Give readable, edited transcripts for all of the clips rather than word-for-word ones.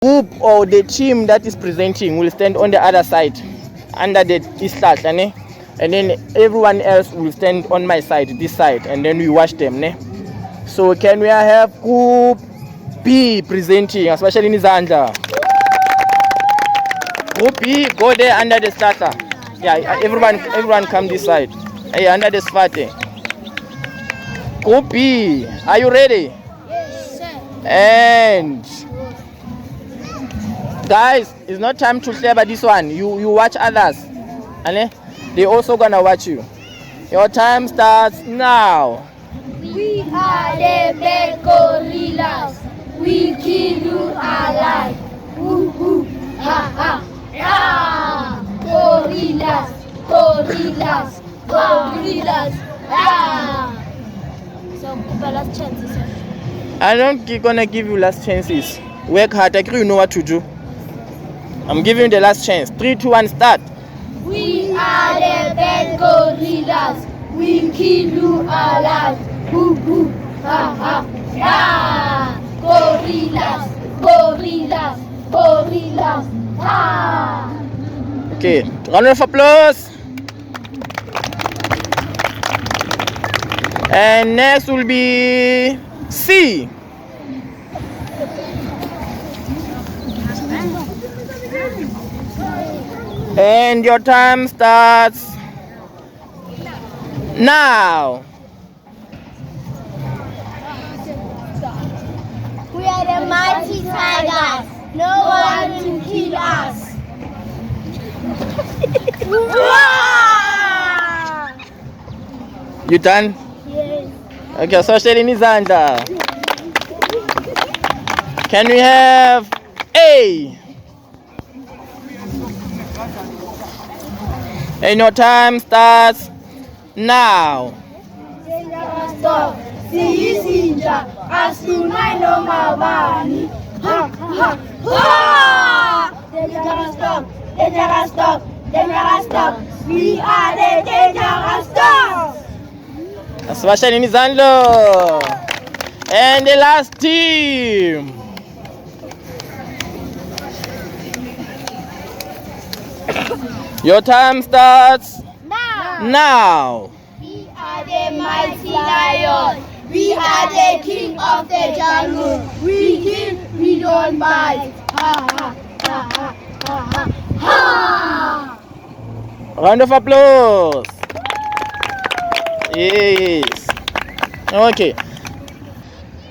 group or the team that is presenting will stand on the other side under the islahla, ne? And then everyone else will stand on my side, this side, and then we watch them, ne? So can we have group B presenting, especially in Zandla? Group B, go there under the islahla. Yeah, everyone come this side. Hey, under the sfate. Group B, are you ready? Yes, sir. And guys, it's not time to clear this one. You watch others, and they also gonna watch you. Your time starts now. We are the bad gorillas. We kill you alive. Woo hoo, ha ha, ah! Gorillas, gorillas, gorillas, ah! So, last chances. I don't gonna give you last chances. Work hard. I agree. You know what to do. I'm giving you the last chance. 3, 2, 1, start. We are the bad gorillas. We kill you alive. Woo hoo, ha ha, ah! Gorillas, gorillas, gorillas, ah! Okay, round of applause. And next will be C. And your time starts now. We are the mighty tigers. No one will kill us. You done? Yes. Okay, so Shelly Nizanda. Can we have A? And your time starts now. Stop. Siyizinja asunai no mabani. Ha ha ha! Dangerous dog. Dangerous dog. Dangerous dog. We are the dangerous dogs. Aswasha Nizando. And the last team. Your time starts now. We are the mighty lion. We are the king of the jungle. We kill, we don't bite. Ha ha ha ha ha ha ha. Round of applause. Yes. Okay.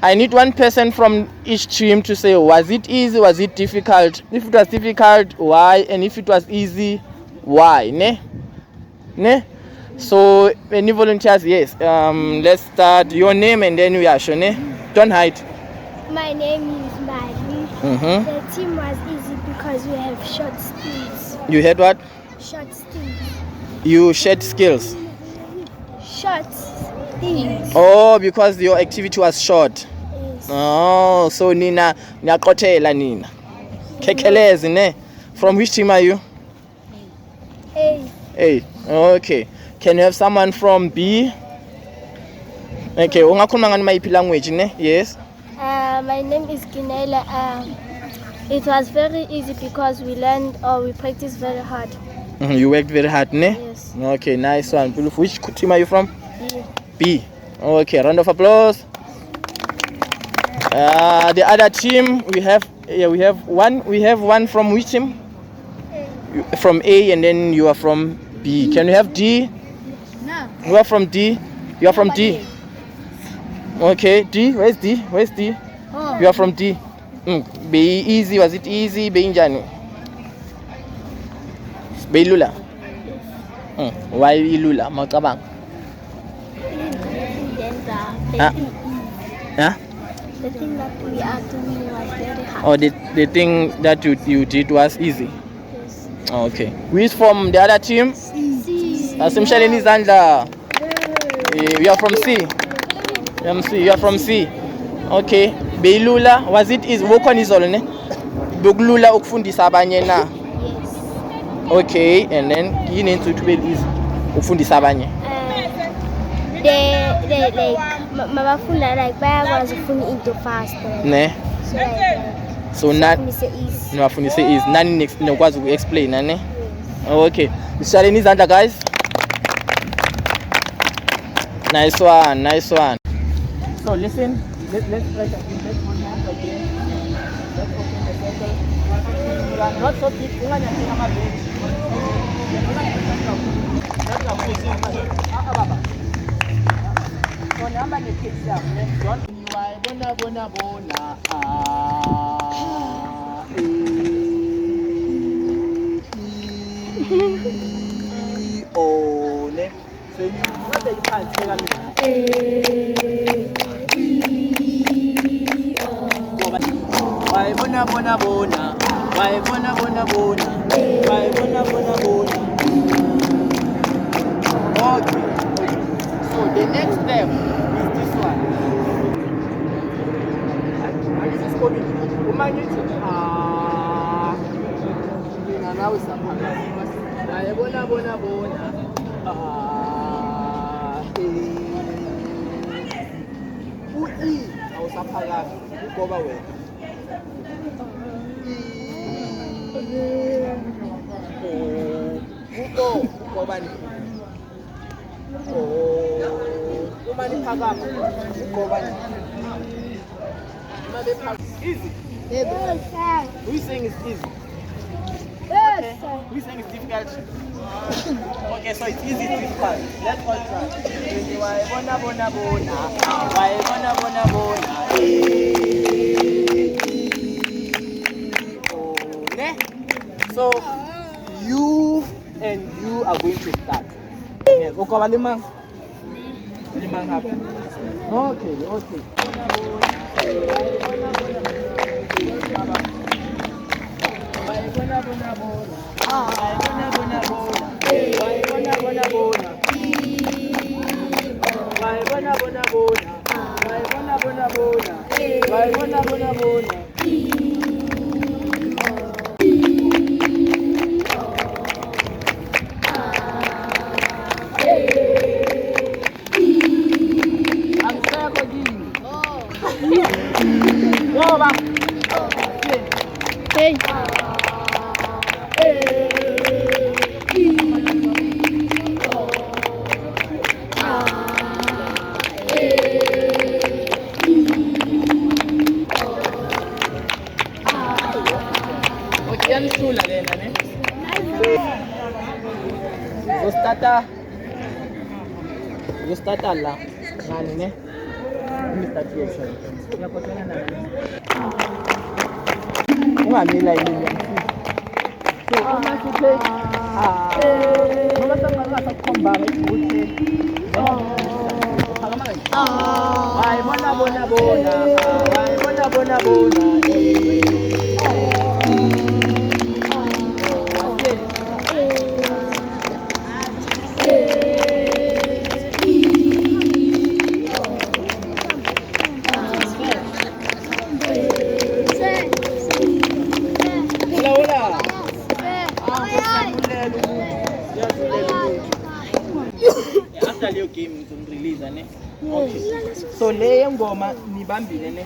I need one person from each team to say, was it easy, was it difficult? If it was difficult, why? And if it was easy, why? Ne? So, any volunteers? Yes. Let's start. Your name and then we are sure. Ne? Don't hide. My name is Mari. Mm-hmm. The team was easy because we have short stills. You heard what? Short stills. You shared skills. Short stills. Oh, because your activity was short. Yes. Oh, so Nina, nyaqothela Nina. Kekelezi ne? From which team are you? A. A. Okay. Can you have someone from B? Okay, ungakhuluma ngani mayiphi language ne? Yes. My name is Kinela. It was very easy because we learned or we practiced very hard. You worked very hard ne? Yes. Okay, nice one. Which team are you from? B. B. Okay, round of applause. The other team we have one from which team? From A, and then you are from B. Can you have D? No. You are from D. You are from D. Okay, D. Where's D? Where's D? Oh. You are from D. Be easy. Was it easy? Be njani? Be lula. Why ilula? Mawucabanga. Huh? The thing that we are doing was very hard. Or the thing that you did was easy? Yes. Okay. Who is from the other team? C. Asimshale Nizandla. You are from C. You are from C. Okay. Beyilula, was it easy? Wokonizolo ne? Bekulula ukufundisa abanye na? Yes. Okay, and then yini into to be easy ukufundisa abanye? Mabafunda like bayakwazi ukufunda into fast. Ne? So like So niwafundise easy. Nani next nokwazi uku-explain ne? Okay. Sishaleni izandla guys. Nice one, nice one. So listen, let's try again. Let's hold hands again. Let's open the circle. Not so big. Unganyathela amabheki. Sonhamba ne-kids yakho ne? Don't bona o ne? So what are you phansi kamina? Wayibona okay. So the next step is this one. This is coming. Umanyithi mina nawe saphaka. Wayibona u-E awusaphakami ugoba wena. Ukobani uma niphakama ukobani easy. Yes, Who is saying it's easy? yes, Who is saying it's difficult? Okay, so it's easy, it's difficult. Let's all try. Wayibona so you and you are going to start. Yes, ukoba limang happy. Okay. Hey. Yanishula lena ne? Uzostata la ngani ne? Mr. Jackson. Uyakhothana nani? Ungamila yini? So uma sithe ngoba sangaka kukhomba ukuthi wayibona after leyo game ngizomrelease ne? Okay. So le ngoma nibambile ne?